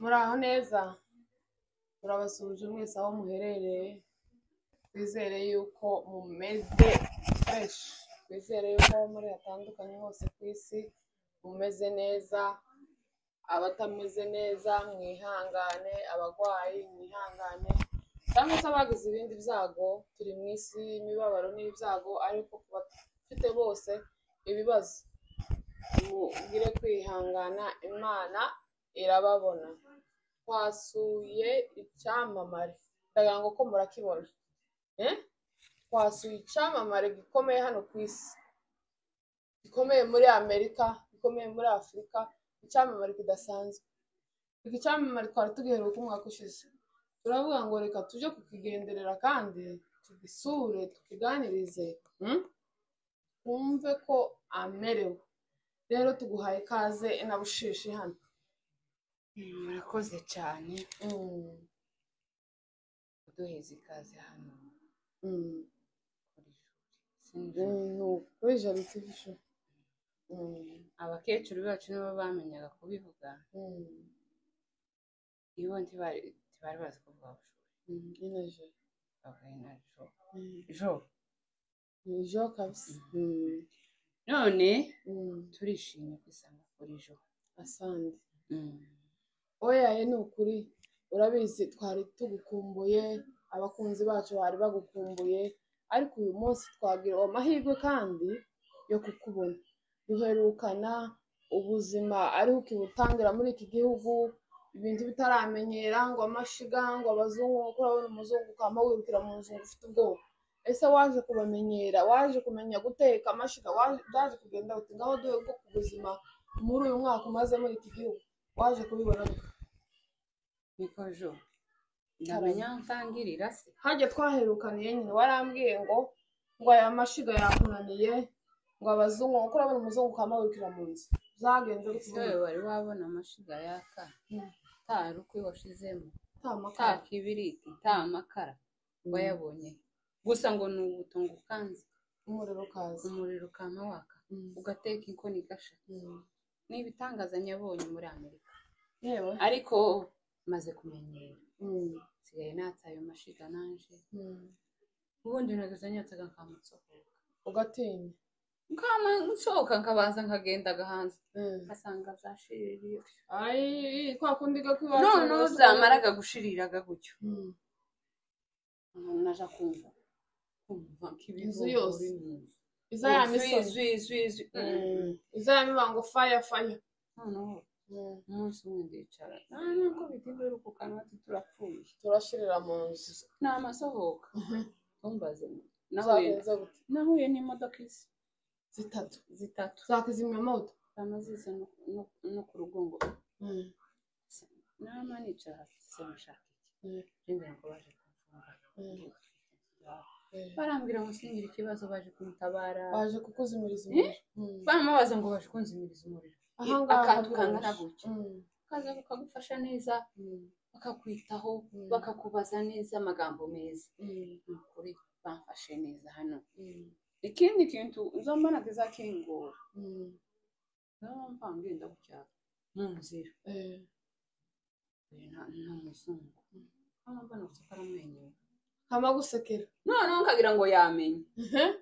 muraho neza turabasuhuje mwese aho muherereye twizere yuko mumeze fresh twizere yuko muri hatandukanye hose ku isi mumeze neza abatameze neza mwihangane abagwayi mwihangane cyangwa se abagize ibindi byago turi mu isi y'imibabaro n'ibyago ariko kubafite bose ibibazo mugire kwihangana Imana irababona twasuye icyamamare ndagira ngo ko murakibona twasuye icyamamare gikomeye hano ku isi gikomeye muri Amerika gikomeye muri Afurika icyamamare kidasanzwe iki cyamamare twari tugiheruka umwaka ushize turavuga ngo reka tujye kukigenderera kandi tugisure tukiganirize twumve ko amerewe rero tuguhaye ikaze inabushishi hano murakoze cyane kuduheza ikaze hano kuri Jali TV show abakecuru bacu nibo bamenyaga kubivuga iyo ntibari bazi kuvuga inaje jo kabisa none turishimye kwisanga kuri jo asandi oya ni ukuri urabizi twari tugukumbuye abakunzi bacu bari bagukumbuye ariko uyu munsi twagira amahirwe kandi yo kukubona duherukana ubuzima ariho ukibutangira muri iki gihugu ibintu bitaramenyera ngo amashiga ngo abazungu kurabona umuzungu ukama wirukira mu nzu ufite ubwoba ese waje kubamenyera waje kumenya guteka amashiga waje kugenda uti ngaho duhe bwo kubuzima muri uyu mwaka umaze muri iki gihugu waje kubibona niko jo ndamenya ntangirira se hajye twaherukaniye nyine warambwiye ngo aya mashiga yakunaniye ngo abazungu ngo kurabona umuzungu ukama wirukira mu nzu zagenze gutyo wari wabona amashiga yaka tarukwi washizemo ta kibiriti ta makara wayabonye gusa ngo nubutongo kanze umuriro kama waka ugateka inkoni gasha nibitangaza nyabonye muri Amerika yewe ariko maze kumenyera sigaye natsayo mashiga nanje ubundi nagazanyatsaga nkamutsohoka ugatinya kama nsohoka nkabanza nkagenda gahanze asanga zashiririye kwa kundi gakwibaza no zamaraga gushiriraga gutyo naja kumva inzu yose iza ya misoni iza ya mibango fire no umunsi umwe ndicara nuko bitindura ku kanwa turapfuye turashirira mu nzu n'amasohoka umbaze nahuye n'imodoka isi zitatu zakizimya moto amaziza no ku rugongo nama nicara simushaka iki ngenda ko baje kumfunga barambwira ngo singira ikibazo baje kumutabara baje kukuzimiriza bamubaza ngo baje kunzimiriza umuriro akantu kangana gutyo kaza kagufasha neza bakakwitaho bakakubaza neza amagambo meza ukuri bamfashe neza hano ikindi kintu nzombona kizakingura mpamvu ngenda gutya mu nzira nta muzungu mbona usukara mwenyine kama gusekera none nkagira ngo yamenye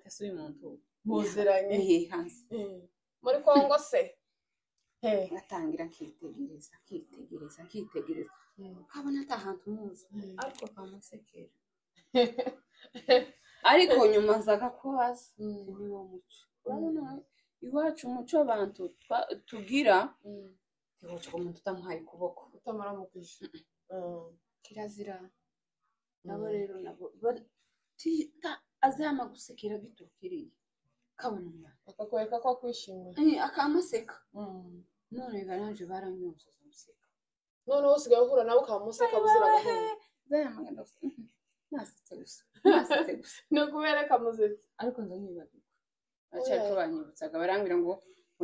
ese uyu muntu muziranye hanze muri Kongo se ngatangira nkitegereza kabona atahantu muzi ariko kamusekera ariko nyuma nzaga kubaza niwo muco urabona iwacu umuco abantu tugira tiwoca ko umuntu utamuhaye kuboko utamara mu kwisha kirazira nabo rero nabo azama gusekera gitukiriye kabona umwana akakwereka ko kwishimira akamuseka none garanje baranyuza museka none usigaye uhura nabo kamuseka buzira gahunda zayamagana nasetse gusa no kubereka muzitse ariko ndanyibagirwa acyari banyibutsaga barambira ngo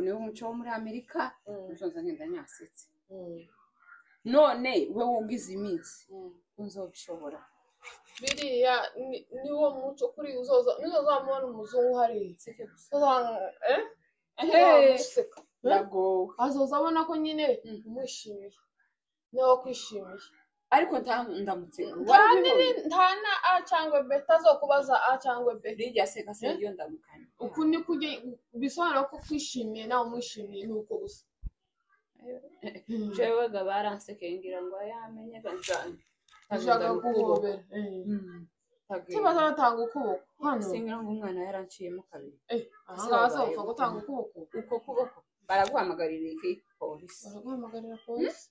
niwo umuco wo muri Amerika nzoza ngenda nyasetse none we wugize iminsi unzobishobora biriya niwo muco kuri uzozamubona umuzungu hari ndagowe azoza abona ko nyine umwishimiye niwo kwishimiye ariko ndamutse nta na a cyangwa b tazokubaza a cyangwa b rijya seka se iyo ndamukanye uku ni kujye bisobanura ko kwishimiye nawe umwishimiye ni uko gusa jewe ga baransekeye ngira ngo yamenye ganjani ushaka guhobera kibazo batanga ukuboko hano singira ngo umwana yaranciyemo kabiri ahangaha azopfa gutanga ukuboko uko kuboko baraguhamagarira iki polisi baraguhamagarira polisi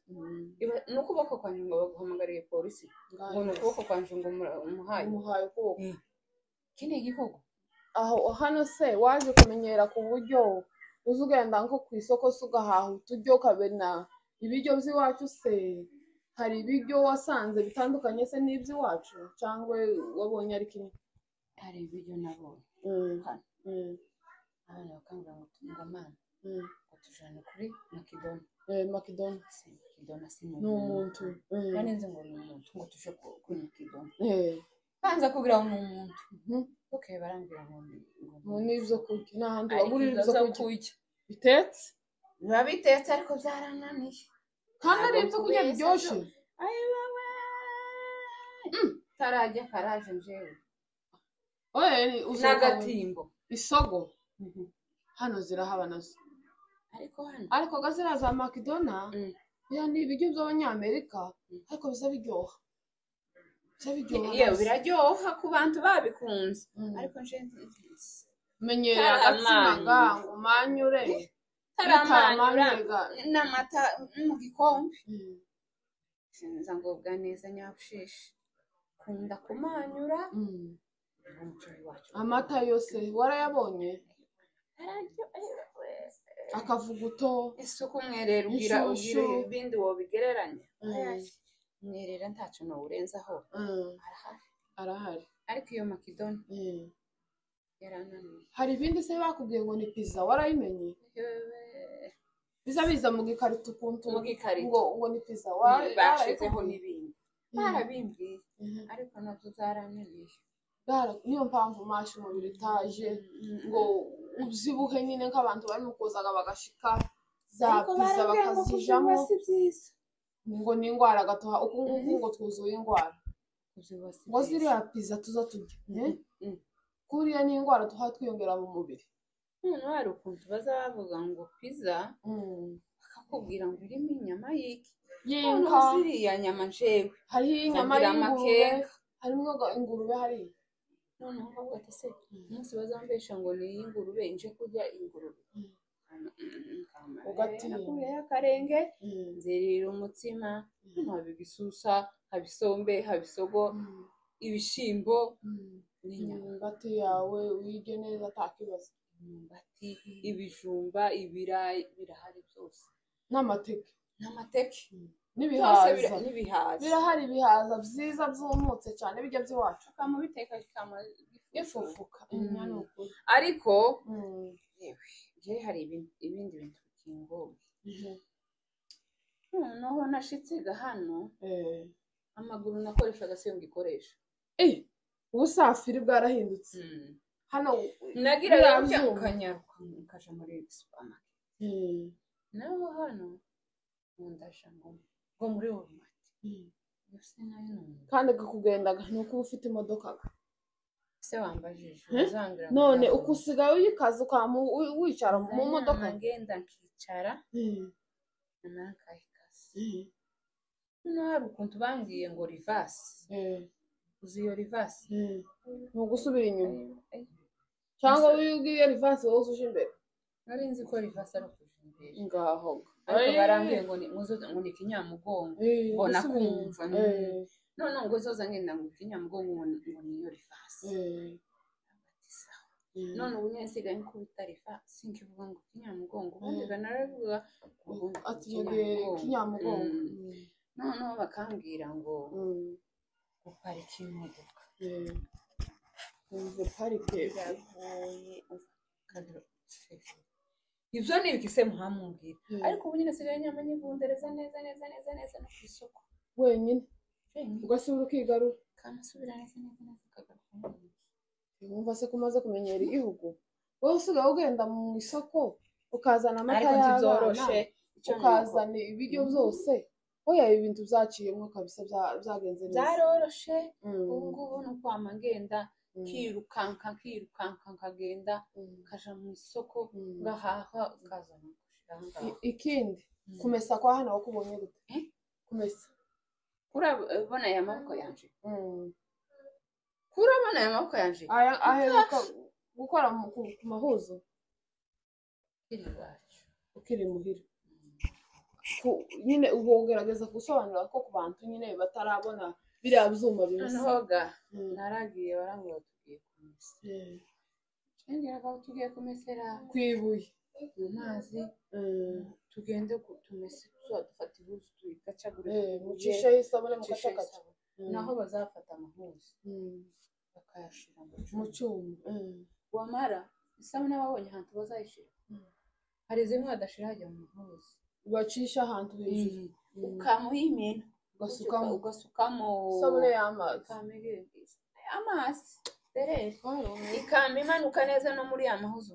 ni ukuboko kwanje ngo baguhamagariye polisi ngo ni ukuboko kwanje ngo umuhaye ukuboko iki ni igihugu aho hano se waje kumenyera ku buryo uzi ugenda nko ku isoko se ugahaha uturyo ukabona ibiryo by'iwacu se hari ibiryo wasanze bitandukanye se n'iby'iwacu cyangwa wabonye ari kimwe hari ibiryo nabonye abana bakambwira ngo tungamana ngo tujane kuri Makedona si ni umuntu kandi nzi ngo ni umuntu ngo tuje kuri Makedona banza kugira ngo ni umuntu okay barambwira ngo n'ibyo kurya n'ahandi bagurira ibyo kurya bitetse biba bitetse ariko byarananiye kandi ari ibyo kurya biryoshye tarajya karaje njewe n'agatimbo isogo hano zirahaba nazo ariko gazira za Makedona ni ibiryo by'abanyamerika ariko biza biryoha biraryoha ku bantu babikunze ariko nje menyera agatsima ngo manyure taramanyura n'amata mu gikombe sinza ngo bwa neza nyabushishi kunda kumanyura amata yose warayabonye akavuguto isuku mwerera ugira ibindi wobigereranya mwerera ntacu no urenzaho arahari ariko iyo Makedona yarananiye hari ibindi se bakubwiye ngo ni pizza warayimenye biza mu gikarito ukuntu ngo ni pizza bashizeho n'ibindi barabimbwiye ariko nabyo zarananiye niyo mpamvu mashi umubiri itaje ngo ubyibuhe nyine nk'abantu bari mu kuzaga bagashika za pizza bakazijamo ngo ni indwara gatoha uku nguku ngo twuzuye indwara ngo ziriya pizza tuza turya kuriya ni indwara tuha twiyongera mu mubiri hari ukuntu bazavuga ngo pizza bakakubwira ngo irimo inyama y'inka ziriya nyama njewe hariho inyama y'ingurube harimo ingurube hariya noneho bavuga ati se umunsi bazambesha ngo ni iy'ingurube nje kurya ingurube nakuyeho akarenge nzerera umutsima haba igisusa haba isombe haba isogo ibishimbo imyumbati yawe uyirye neza atakibazo imyumbati ibijumba ibirayi birahari byose n'amateke n'ibihaza birahari ibihaza byiza byumutse cyane bijya by'iwacu ukamubiteka ifufuka ariko yewe hari ibindi bintu bikingoye noneho nashitse hano amaguru nakoreshaga se ngikoresha ubusafiri bwarahindutse hano nagiraga gutya ukanyaruka ukaja muri supermarket naho hano ndasha ngo muri Walmart kandi gakugendaga nuko ufite imodoka se wambajije none uko usigaye uyikaza ukamu wicara mu modoka ngenda nkicara nakayikaza hari ukuntu bambwiye ngo reverse uzi iyo reverse ni ugusubira inyuma cyangwa iyo reverse wowe uje imbere nari nzi ko reverse ari ukuja imbere ngaho ariko barambwiye ngo ni kinyamugongo mbona kumva none ngo zoza ngenda ngo kinyamugongo ngo niyo reverse none ubu nyine nsigaye nkubita reverse sinkivuga ngo kinyamugongo ubundi naravuga ati kinyamugongo noneho bakambwira ngo uparike imodoka parike ibyo ni ibikise muhamubwira ariko ubu nyine nsigaye nyamanye ivundereza neza no ku isoko wenyine ugasubira ukigarura kamusubira neza ukagaruka wumva se ko umaze kumenyera igihugu wowe usigaye ugenda mu isoko ukazana amata y'abana ukazana ibiryo byose oya ibintu byaciyemo kabisa byagenze neza byaroroshe ubu ngubu ni ukwama ngenda kirukanka nkagenda kaja mu isoko ngahaha ukazana ikindi kumesa kwa hano wakubonye gute kumesa kurabona aya maboko yanje kurabona aya maboko yanje aheruka gukora ku mahuzo ukiri muhira nyine ubogerageza gusobanura ko ku bantu nyine batarabona biriya byuma bimeze noga naragiye barangwa tugiye kumesa tugiye kumesera kwibuye mu mazi tugende tumese dufata ihuzu tuyigacagure mucisha y'isabune mu gacakaca naho bazafata amahuzu bakayashira mu cyuma wamara isabune babonye ahantu bazayishira hari zimwe badashira hajya mu mahuzu bacisha ahantu hejuru ukamuyimena ugasukamo isabune y'amazi amazi derere ikama imanuka neza no muri ya mahuzu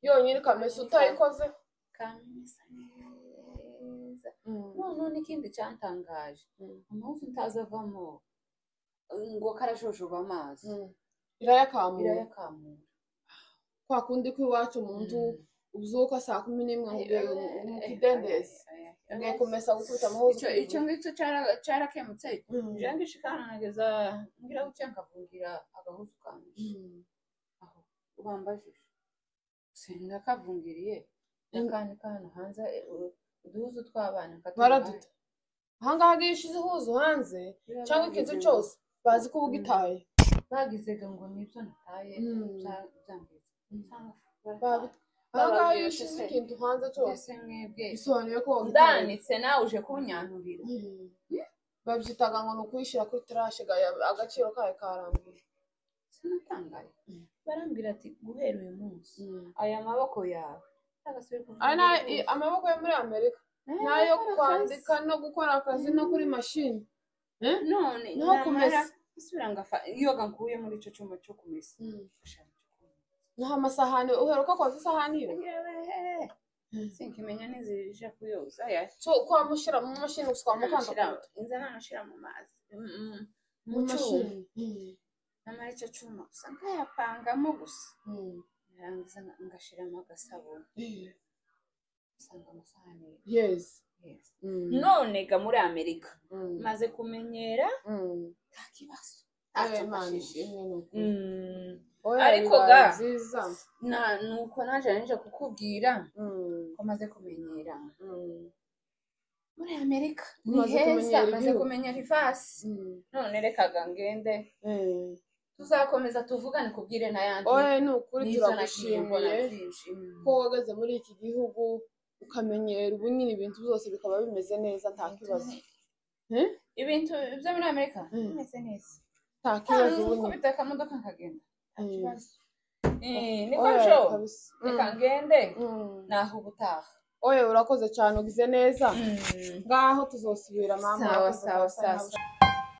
yonyine ikamesa utayikoze kamesa neza none n'ikindi cyantangaje amahuzu ntazavamo ngo karashojoba amazi irayakamura kwa kundi kw'iwacu mu nzu ubyuka saa 11 ngo mu kidendezi ngiye kumesa gukubita amahuzu icyo ngicyo cyarakemutse nje ngishikanageza ngira gucya nkavungira agahuzu kanje aho ubambajije sinakavungiriye nakandi kana hanze uduhuzu tw'abana baraduta ahangaha gishize ihuzu hanze cyangwa ikintu cyose bazi ko ubugitaye bagizega ngo nibyo nataye byangeze ahangaha gishize ikintu hanze cyose mwebwe bisobanuye ko ndanitse nawe uje kunyanturira babyitaga ngo ni ukuyishyira kuri terashe agaciro kayo karambuye sinatangaye barambwira ati guhera uyu munsi aya maboko yawe amaboko yo muri Amerika nayo kwandika no gukora akazi no kuri mashini none no kumesa isubira ngafa iyo gankuye muri ico cyuma cyo kumesa naho amasahani uheruka koza isahani yo sinkimenya nizirije kuyoza ya so kwa mushira mu mashini uswa mukanda inzana nashira mu mazi mu mashini namara icyo cyuma usanga yapangamo gusa narangiza ngashiramo agasabuni usanga amasahani yes none ga muri Amerika maze kumenyera nta kibazo ariko ga nuko naje kukubwira ko maze kumenyera muri Amerika ni heza maze kumenyera ifasi none rekaga ngende tuzakomeza tuvugane kubwire n'ayandi ni ukuri turagushimiye ko wageze muri iki gihugu ukamenyera ubu nyine ibintu byose bikaba bimeze neza nta kibazo ibintu byo muri Amerika bimeze neza nta kibazo ubu nyine kubita akamodoka nkagenda nta kibazo niko sho reka ngende naho ubutaha urakoze cyane ugize neza ngaho tuzosubira mama sawa